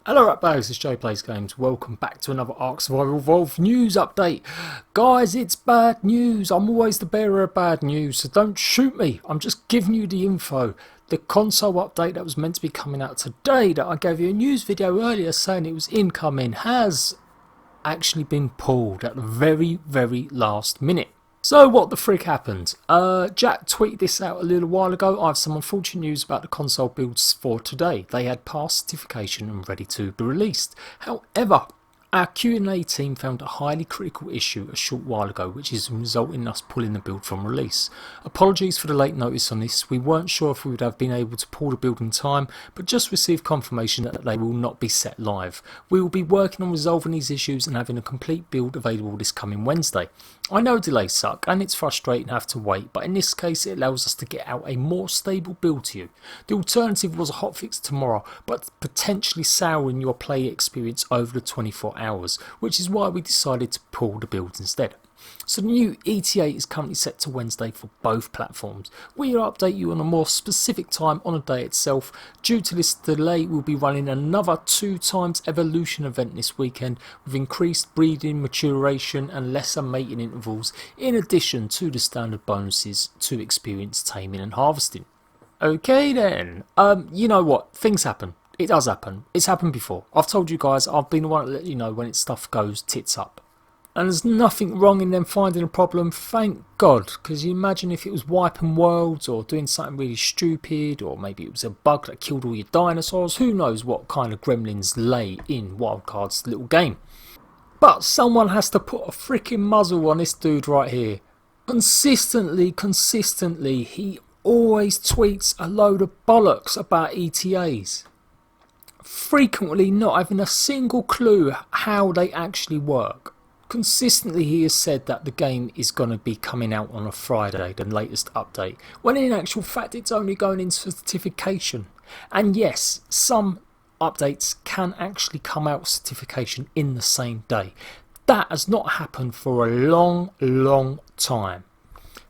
Hello Ratbags, it's Jade PLAYSGAMES. Welcome back to another Ark Survival Evolved news update. Guys, it's bad news. I'm always the bearer of bad news, so don't shoot me. I'm just giving you the info. The console update that was meant to be coming out today, that I gave you a news video earlier saying it was incoming, has actually been pulled at the very last minute. So what the frick happened? Jack tweeted this out a little while ago. I have some unfortunate news about the console builds for today. They had passed certification and ready to be released. However, our Q&A team found a highly critical issue a short while ago, which is resulting in us pulling the build from release. Apologies for the late notice on this. We weren't sure if we would have been able to pull the build in time, but just received confirmation that they will not be set live. We will be working on resolving these issues and having a complete build available this coming Wednesday. I know delays suck and it's frustrating to have to wait, but in this case it allows us to get out a more stable build to you. The alternative was a hotfix tomorrow, but potentially souring your play experience over the 24 hours, which is why we decided to pull the build instead. So the new ETA is currently set to Wednesday for both platforms. We will update you on a more specific time on the day itself. Due to this delay, we'll be running another 2x evolution event this weekend with increased breeding, maturation and lesser mating intervals, in addition to the standard bonuses to experience taming and harvesting. Okay then, you know what, things happen. It does happen. It's happened before. I've told you guys, I've been the one to let you know when stuff goes tits up. And there's nothing wrong in them finding a problem, thank God, because you imagine if it was wiping worlds or doing something really stupid, or maybe it was a bug that killed all your dinosaurs, who knows what kind of gremlins lay in Wildcard's little game. But someone has to put a freaking muzzle on this dude right here. Consistently, he always tweets a load of bollocks about ETAs. Frequently not having a single clue how they actually work. Consistently he has said that the game is going to be coming out on a Friday, the latest update, when in actual fact it's only going into certification. And yes, some updates can actually come out certification in the same day. That has not happened for a long time.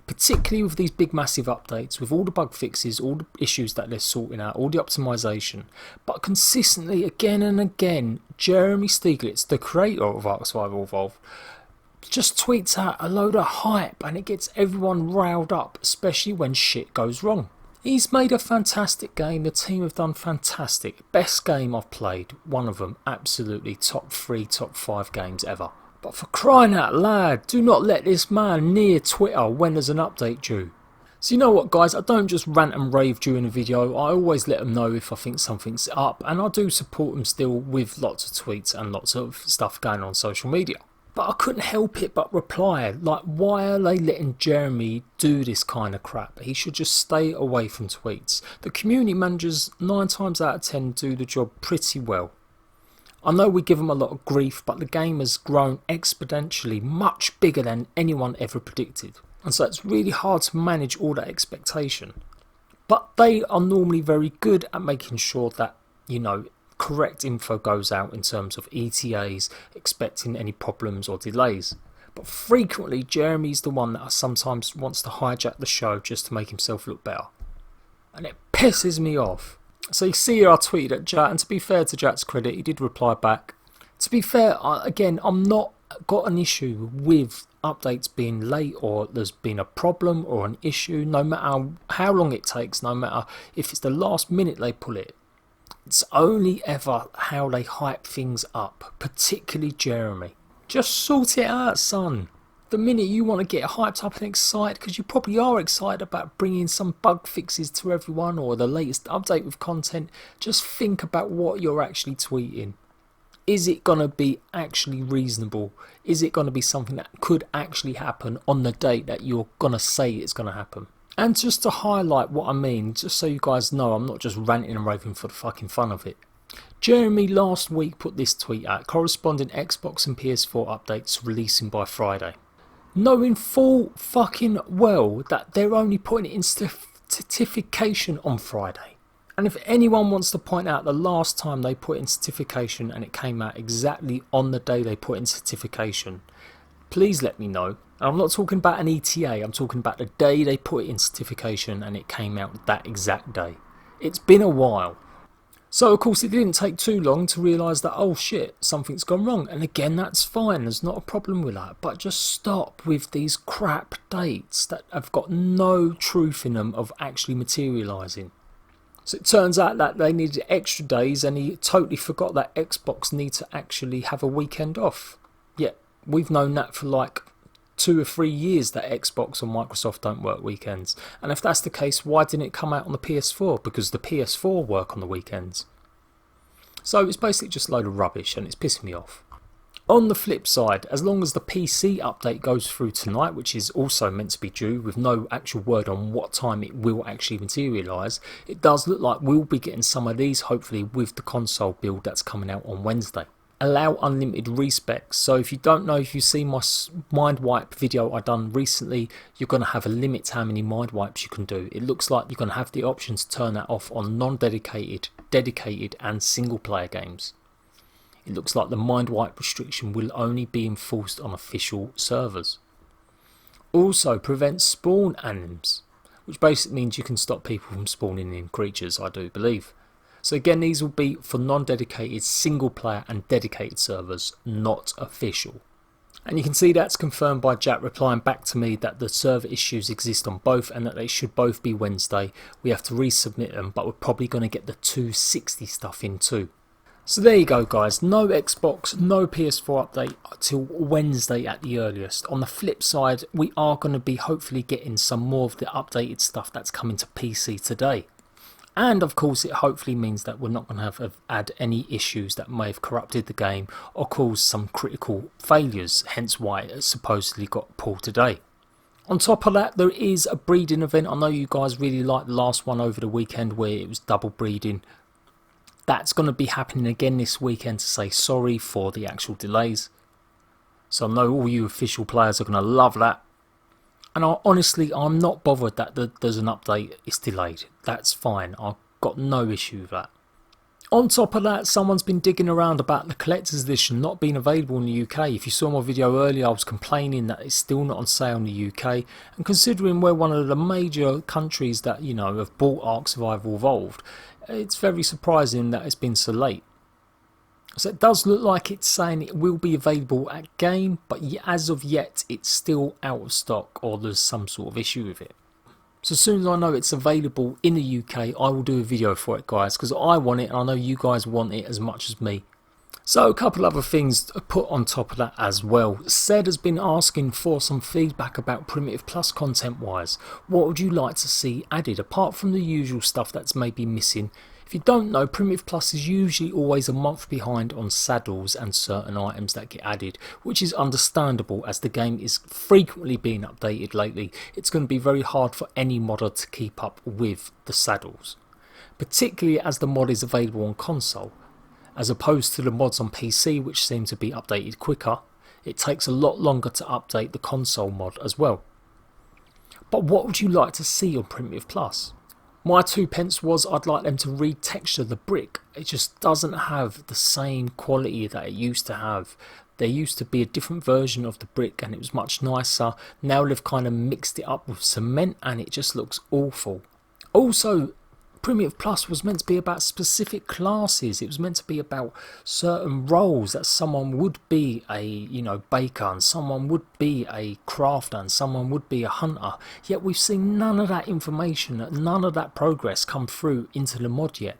Particularly with these big massive updates, with all the bug fixes, all the issues that they're sorting out, all the optimization. But consistently, again and again, Jeremy Stieglitz, the creator of Ark Survival Evolved, just tweets out a load of hype and it gets everyone riled up, especially when shit goes wrong. He's made a fantastic game, the team have done fantastic. Best game I've played, one of them, absolutely top 3, top 5 games ever. But for crying out loud, do not let this man near Twitter when there's an update due. So you know what guys, I don't just rant and rave during a video, I always let them know if I think something's up, and I do support them still with lots of tweets and lots of stuff going on social media. But I couldn't help it but reply, like, why are they letting Jeremy do this kind of crap? He should just stay away from tweets. The community managers 9 times out of 10 do the job pretty well. I know we give them a lot of grief, but the game has grown exponentially, much bigger than anyone ever predicted. And so it's really hard to manage all that expectation. But they are normally very good at making sure that, you know, correct info goes out in terms of ETAs, expecting any problems or delays. But frequently Jeremy's the one that sometimes wants to hijack the show just to make himself look better. And it pisses me off. So you see here I tweeted at Jack, and to be fair to Jack's credit, he did reply back. To be fair, again, I'm not got an issue with updates being late or there's been a problem or an issue, no matter how long it takes, no matter if it's the last minute they pull it. It's only ever how they hype things up, particularly Jeremy. Just sort it out, son. The minute you want to get hyped up and excited, because you probably are excited about bringing some bug fixes to everyone or the latest update with content, just think about what you're actually tweeting. Is it going to be actually reasonable? Is it going to be something that could actually happen on the date that you're going to say it's going to happen? And just to highlight what I mean, just so you guys know I'm not just ranting and raving for the fucking fun of it. Jeremy last week put this tweet out, corresponding Xbox and PS4 updates releasing by Friday. Knowing full fucking well that they're only putting it in certification on Friday. And if anyone wants to point out the last time they put in certification and it came out exactly on the day they put in certification, please let me know. And I'm not talking about an ETA, I'm talking about the day they put it in certification and it came out that exact day. It's been a while. So of course it didn't take too long to realise that, oh shit, something's gone wrong. And again, that's fine, there's not a problem with that. But just stop with these crap dates that have got no truth in them of actually materialising. So it turns out that they needed extra days, and he totally forgot that Xbox need to actually have a weekend off. Yeah, we've known that for like 2 or 3 years that Xbox and Microsoft don't work weekends. And if that's the case, why didn't it come out on the PS4? Because the PS4 work on the weekends. So it's basically just a load of rubbish, and it's pissing me off. On the flip side, as long as the PC update goes through tonight, which is also meant to be due with no actual word on what time it will actually materialise, it does look like we'll be getting some of these hopefully with the console build that's coming out on Wednesday. Allow unlimited respecs. So if you don't know, if you've seen my mind wipe video I done recently, you're going to have a limit to how many mind wipes you can do. It looks like you're going to have the option to turn that off on non-dedicated, dedicated and single player games. It looks like the mind wipe restriction will only be enforced on official servers. Also prevents spawn anims, which basically means you can stop people from spawning in creatures, I do believe. So again, these will be for non-dedicated, single player and dedicated servers, not official. And you can see that's confirmed by Jack replying back to me that the server issues exist on both and that they should both be Wednesday. We have to resubmit them, but we're probably going to get the 260 stuff in too. So there you go guys, no Xbox, no PS4 update till Wednesday at the earliest. On the flip side, we are going to be hopefully getting some more of the updated stuff that's coming to PC today. And of course it hopefully means that we're not going to have had any issues that may have corrupted the game or caused some critical failures, hence why it supposedly got pulled today. On top of that, there is a breeding event. I know you guys really liked the last one over the weekend where it was double breeding. That's going to be happening again this weekend to say sorry for the actual delays. So I know all you official players are going to love that. And honestly, I'm not bothered that there's an update, it's delayed. That's fine, I've got no issue with that. On top of that, someone's been digging around about the collector's edition not being available in the UK. If you saw my video earlier, I was complaining that it's still not on sale in the UK. And considering we're one of the major countries that, you know, have bought Ark Survival Evolved, it's very surprising that it's been so late. So it does look like it's saying it will be available at game, but as of yet it's still out of stock or there's some sort of issue with it. So as soon as I know it's available in the UK, I will do a video for it guys, because I want it and I know you guys want it as much as me. So a couple other things to put on top of that as well. Sed has been asking for some feedback about Primitive Plus content wise. What would you like to see added apart from the usual stuff that's maybe missing? If you don't know, Primitive Plus is usually always a month behind on saddles and certain items that get added, which is understandable as the game is frequently being updated lately. It's going to be very hard for any modder to keep up with the saddles, particularly as the mod is available on console. As opposed to the mods on PC, which seem to be updated quicker, it takes a lot longer to update the console mod as well. But what would you like to see on Primitive Plus? My 2 pence was I'd like them to retexture the brick. It just doesn't have the same quality that it used to have. There used to be a different version of the brick and it was much nicer. Now they've kind of mixed it up with cement and it just looks awful. Also, Primitive Plus was meant to be about specific classes. It was meant to be about certain roles, that someone would be a, you know, baker and someone would be a crafter and someone would be a hunter. Yet we've seen none of that information, none of that progress come through into the mod yet.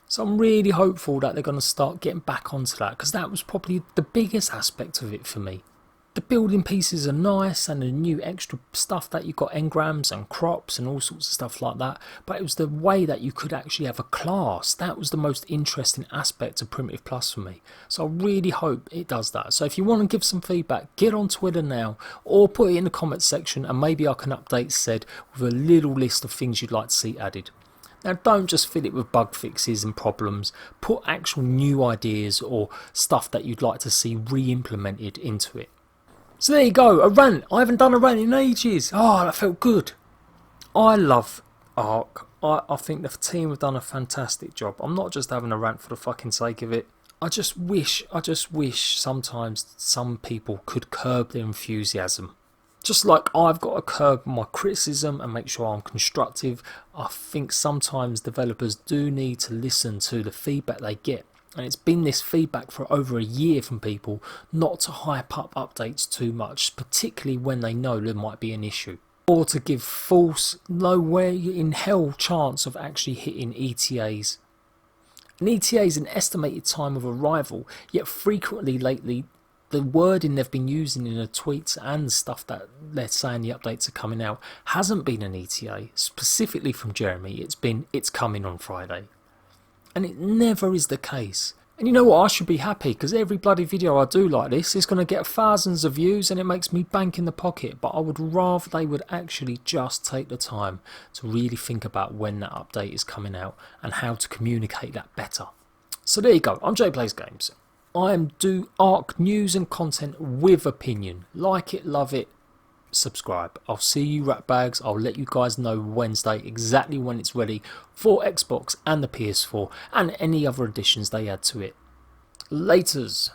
So I'm really hopeful that they're going to start getting back onto that, because that was probably the biggest aspect of it for me. The building pieces are nice and the new extra stuff that you've got engrams and crops and all sorts of stuff like that, but it was the way that you could actually have a class that was the most interesting aspect of Primitive Plus for me. So I really hope it does that. So if you want to give some feedback, get on Twitter now or put it in the comments section and maybe I can update Sed with a little list of things you'd like to see added. Now don't just fill it with bug fixes and problems, put actual new ideas or stuff that you'd like to see re-implemented into it. So there you go, a rant. I haven't done a rant in ages. Oh, that felt good. I love Ark. I think the team have done a fantastic job. I'm not just having a rant for the fucking sake of it. I just wish sometimes some people could curb their enthusiasm. Just like I've got to curb my criticism and make sure I'm constructive, I think sometimes developers do need to listen to the feedback they get. And it's been this feedback for over a year from people not to hype up updates too much, particularly when they know there might be an issue. Or to give false, nowhere in hell chance of actually hitting ETAs. An ETA is an estimated time of arrival, yet frequently lately the wording they've been using in the tweets and stuff that they're saying the updates are coming out hasn't been an ETA. Specifically from Jeremy, it's been it's coming on Friday. And it never is the case. And you know what, I should be happy because every bloody video I do like this is going to get thousands of views and it makes me bank in the pocket, but I would rather they would actually just take the time to really think about when that update is coming out and how to communicate that better. So there you go, I'm JADEPG. I am do ARC news and content with opinion. Like it, love it, subscribe. I'll see you ratbags. I'll let you guys know Wednesday exactly when it's ready for Xbox and the PS4 and any other additions they add to it. Laters.